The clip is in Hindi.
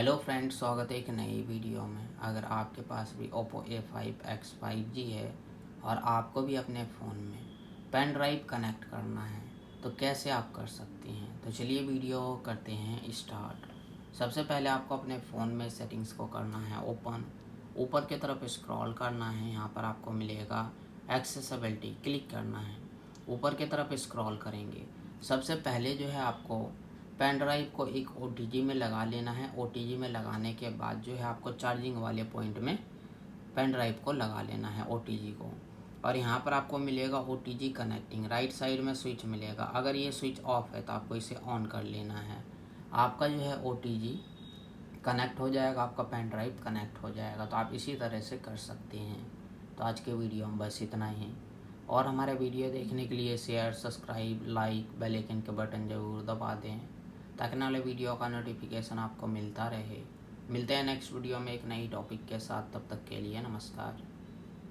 हेलो फ्रेंड्स, स्वागत है एक नई वीडियो में। अगर आपके पास भी Oppo A5X 5G है और आपको भी अपने फ़ोन में पेन ड्राइव कनेक्ट करना है तो कैसे आप कर सकते हैं। तो चलिए वीडियो करते हैं स्टार्ट। सबसे पहले आपको अपने फ़ोन में सेटिंग्स को करना है ओपन। ऊपर की तरफ स्क्रॉल करना है, यहाँ पर आपको मिलेगा एक्सेसिबिलिटी, क्लिक करना है। ऊपर की तरफ स्क्रॉल करेंगे, सबसे पहले जो है आपको पेन ड्राइव को एक OTG में लगा लेना है। OTG में लगाने के बाद जो है आपको चार्जिंग वाले पॉइंट में पेन ड्राइव को लगा लेना है OTG को। और यहाँ पर आपको मिलेगा OTG कनेक्टिंग, राइट साइड में स्विच मिलेगा। अगर ये स्विच ऑफ है तो आपको इसे ऑन कर लेना है। आपका जो है OTG कनेक्ट हो जाएगा, आपका पेन ड्राइव कनेक्ट हो जाएगा। तो आप इसी तरह से कर सकते हैं। तो आज के वीडियो में बस इतना ही। और हमारे वीडियो देखने के लिए share, subscribe, like, bell icon के बटन ज़रूर दबा दें ताकि आने वाले वीडियो का नोटिफिकेशन आपको मिलता रहे। मिलते हैं नेक्स्ट वीडियो में एक नई टॉपिक के साथ। तब तक के लिए नमस्कार।